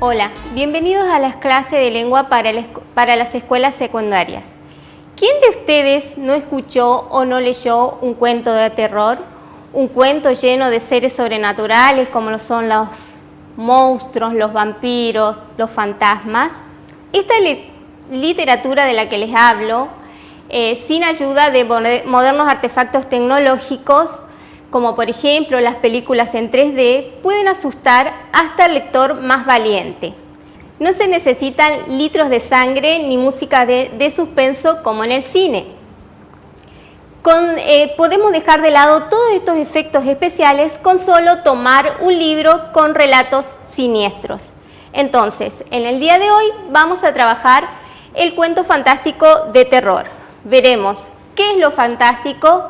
Hola, bienvenidos a las clases de lengua para las escuelas secundarias. ¿Quién de ustedes no escuchó o no leyó un cuento de terror? Un cuento lleno de seres sobrenaturales como lo son los monstruos, los vampiros, los fantasmas. Esta literatura de la que les hablo, sin ayuda de modernos artefactos tecnológicos, como por ejemplo las películas en 3D, pueden asustar hasta el lector más valiente. No se necesitan litros de sangre ni música de suspenso como en el cine. Podemos dejar de lado todos estos efectos especiales con solo tomar un libro con relatos siniestros. Entonces, en el día de hoy vamos a trabajar el cuento fantástico de terror. Veremos qué es lo fantástico,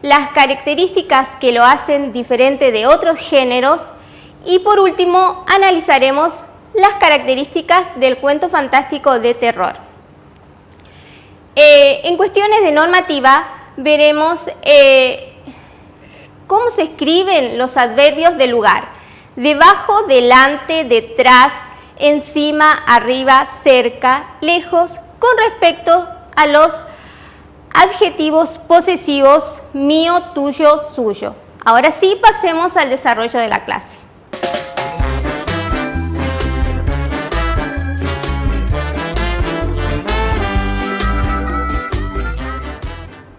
las características que lo hacen diferente de otros géneros y por último analizaremos las características del cuento fantástico de terror. En cuestiones de normativa veremos cómo se escriben los adverbios de lugar: debajo, delante, detrás, encima, arriba, cerca, lejos, con respecto a los adjetivos posesivos mío, tuyo, suyo. Ahora sí, pasemos al desarrollo de la clase.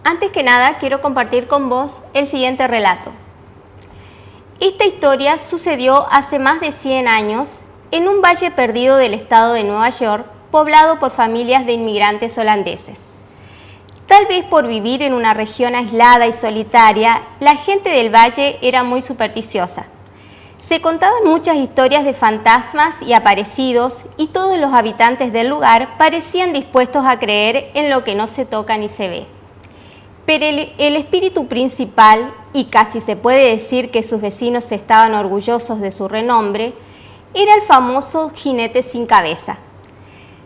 Antes que nada, quiero compartir con vos el siguiente relato. Esta historia sucedió hace más de 100 años en un valle perdido del estado de Nueva York, poblado por familias de inmigrantes holandeses. Tal vez por vivir en una región aislada y solitaria, la gente del valle era muy supersticiosa. Se contaban muchas historias de fantasmas y aparecidos y todos los habitantes del lugar parecían dispuestos a creer en lo que no se toca ni se ve. Pero el espíritu principal, y casi se puede decir que sus vecinos estaban orgullosos de su renombre, era el famoso jinete sin cabeza.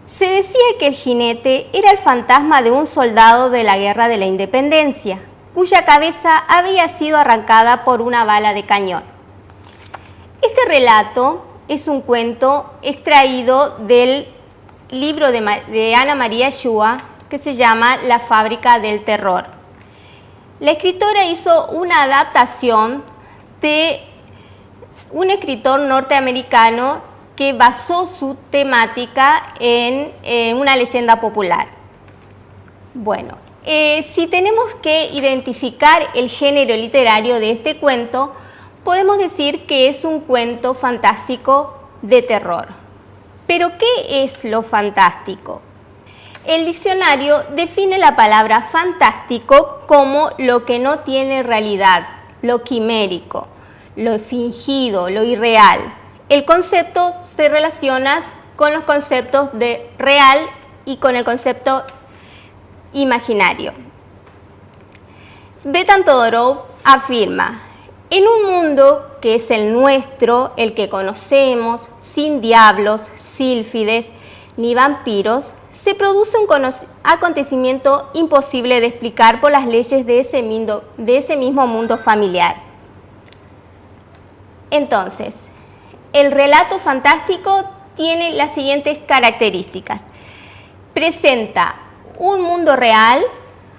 Se decía que el jinete era el fantasma de un soldado de la Guerra de la Independencia, cuya cabeza había sido arrancada por una bala de cañón. Este relato es un cuento extraído del libro de Ana María Shua, que se llama La fábrica del terror. La escritora hizo una adaptación de un escritor norteamericano que basó su temática en una leyenda popular. Bueno, si tenemos que identificar el género literario de este cuento, podemos decir que es un cuento fantástico de terror. ¿Pero qué es lo fantástico? El diccionario define la palabra fantástico como lo que no tiene realidad, lo quimérico, lo fingido, lo irreal. El concepto se relaciona con los conceptos de real y con el concepto imaginario. Tsvetan Todorov afirma: en un mundo que es el nuestro, el que conocemos, sin diablos, sílfides ni vampiros, se produce un acontecimiento imposible de explicar por las leyes de ese mismo mundo familiar. Entonces, el relato fantástico tiene las siguientes características. Presenta un mundo real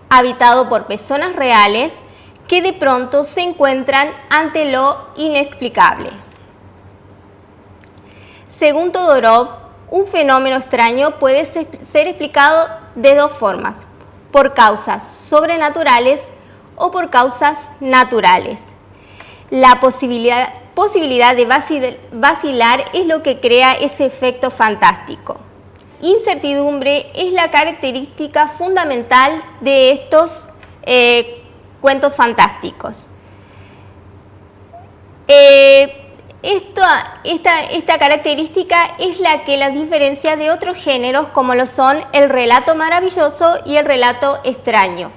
habitado por personas reales que de pronto se encuentran ante lo inexplicable. Según Todorov, un fenómeno extraño puede ser explicado de dos formas: por causas sobrenaturales o por causas naturales. La posibilidad de vacilar es lo que crea ese efecto fantástico. Incertidumbre es la característica fundamental de estos cuentos fantásticos. Esta característica es la que las diferencia de otros géneros como lo son el relato maravilloso y el relato extraño.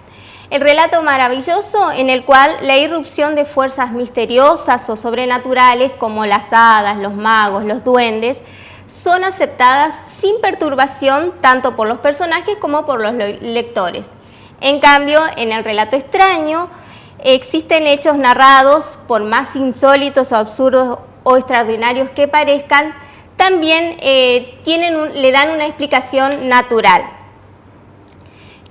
El relato maravilloso, en el cual la irrupción de fuerzas misteriosas o sobrenaturales como las hadas, los magos, los duendes, son aceptadas sin perturbación tanto por los personajes como por los lectores. En cambio, en el relato extraño existen hechos narrados, por más insólitos o absurdos o extraordinarios que parezcan, también le dan una explicación natural.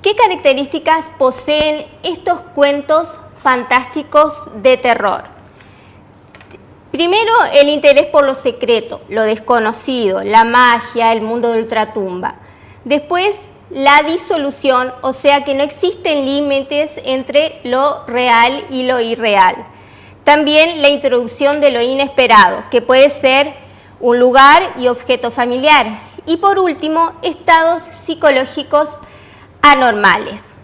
¿Qué características poseen estos cuentos fantásticos de terror? Primero, el interés por lo secreto, lo desconocido, la magia, el mundo de ultratumba. Después, la disolución, o sea que no existen límites entre lo real y lo irreal. También la introducción de lo inesperado, que puede ser un lugar y objeto familiar. Y por último, estados psicológicos anormales.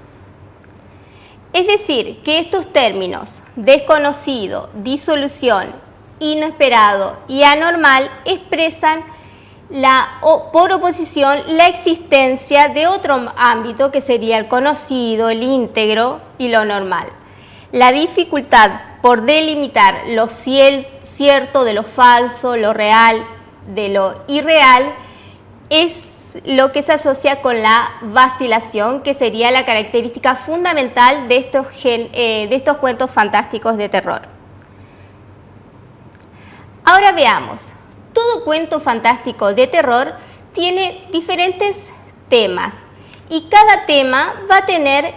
Es decir, que estos términos, desconocido, disolución, inesperado y anormal, expresan por oposición la existencia de otro ámbito que sería el conocido, el íntegro y lo normal. La dificultad por delimitar lo cierto de lo falso, lo real de lo irreal, es lo que se asocia con la vacilación, que sería la característica fundamental de estos cuentos fantásticos de terror. Ahora veamos, todo cuento fantástico de terror tiene diferentes temas y cada tema va a tener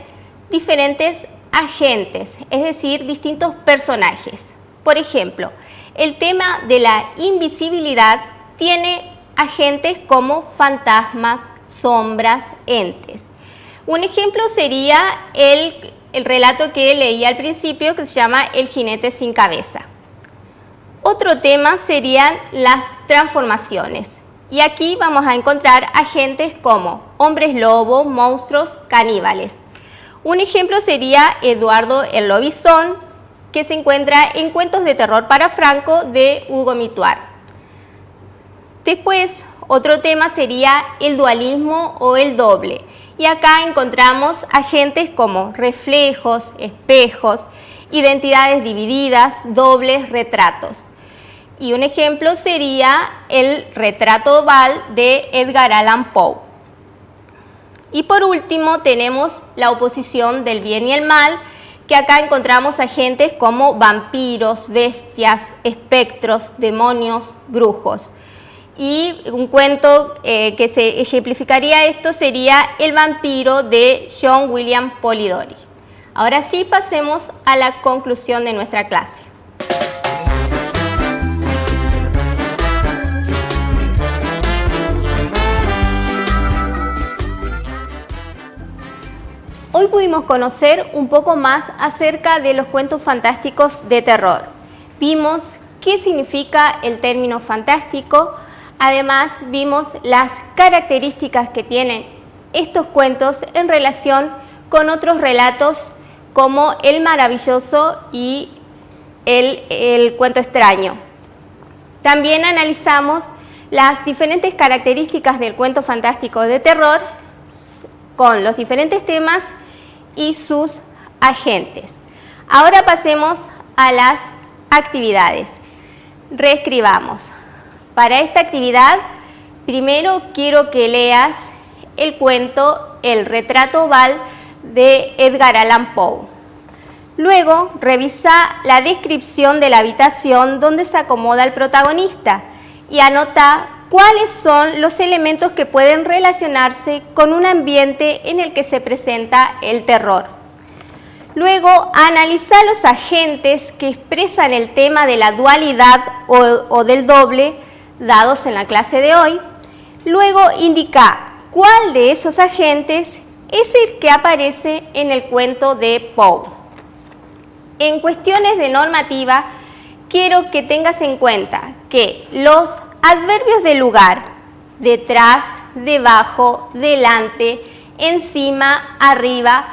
diferentes agentes, es decir, distintos personajes. Por ejemplo, el tema de la invisibilidad tiene agentes como fantasmas, sombras, entes. Un ejemplo sería el relato que leí al principio, que se llama El jinete sin cabeza. Otro tema serían las transformaciones. Y aquí vamos a encontrar agentes como hombres lobo, monstruos, caníbales. Un ejemplo sería Eduardo el Lobizón, que se encuentra en Cuentos de terror para Franco de Hugo Mituar. Después, otro tema sería el dualismo o el doble. Y acá encontramos agentes como reflejos, espejos, identidades divididas, dobles, retratos. Y un ejemplo sería el retrato oval de Edgar Allan Poe. Y por último tenemos la oposición del bien y el mal, que acá encontramos agentes como vampiros, bestias, espectros, demonios, brujos. Y un cuento que se ejemplificaría esto sería El vampiro de John William Polidori. Ahora sí, pasemos a la conclusión de nuestra clase. Hoy pudimos conocer un poco más acerca de los cuentos fantásticos de terror. Vimos qué significa el término fantástico. Además, vimos las características que tienen estos cuentos en relación con otros relatos como El maravilloso y el cuento extraño. También analizamos las diferentes características del cuento fantástico de terror con los diferentes temas y sus agentes. Ahora pasemos a las actividades. Reescribamos. Para esta actividad, primero quiero que leas el cuento El retrato oval de Edgar Allan Poe. Luego, revisa la descripción de la habitación donde se acomoda el protagonista y anota cuáles son los elementos que pueden relacionarse con un ambiente en el que se presenta el terror. Luego, analiza los agentes que expresan el tema de la dualidad o del doble dados en la clase de hoy. Luego, indica cuál de esos agentes es el que aparece en el cuento de Poe. En cuestiones de normativa, quiero que tengas en cuenta que los adverbios de lugar, detrás, debajo, delante, encima, arriba,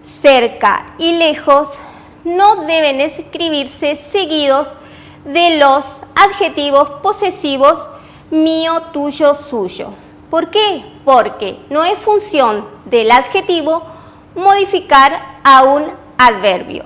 cerca y lejos, no deben escribirse seguidos de los adjetivos posesivos mío, tuyo, suyo. ¿Por qué? Porque no es función del adjetivo modificar a un adverbio.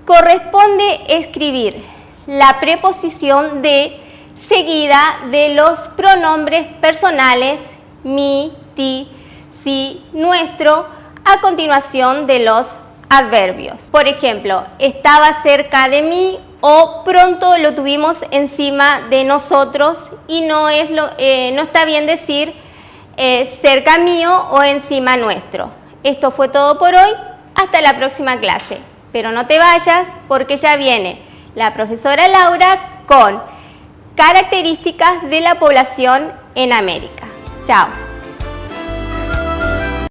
Corresponde escribir la preposición de seguida de los pronombres personales mi, ti, si, nuestro, a continuación de los adverbios. Por ejemplo, estaba cerca de mí o pronto lo tuvimos encima de nosotros y no está bien decir cerca mío o encima nuestro. Esto fue todo por hoy, hasta la próxima clase. Pero no te vayas porque ya viene la profesora Laura con características de la población en América. Chao.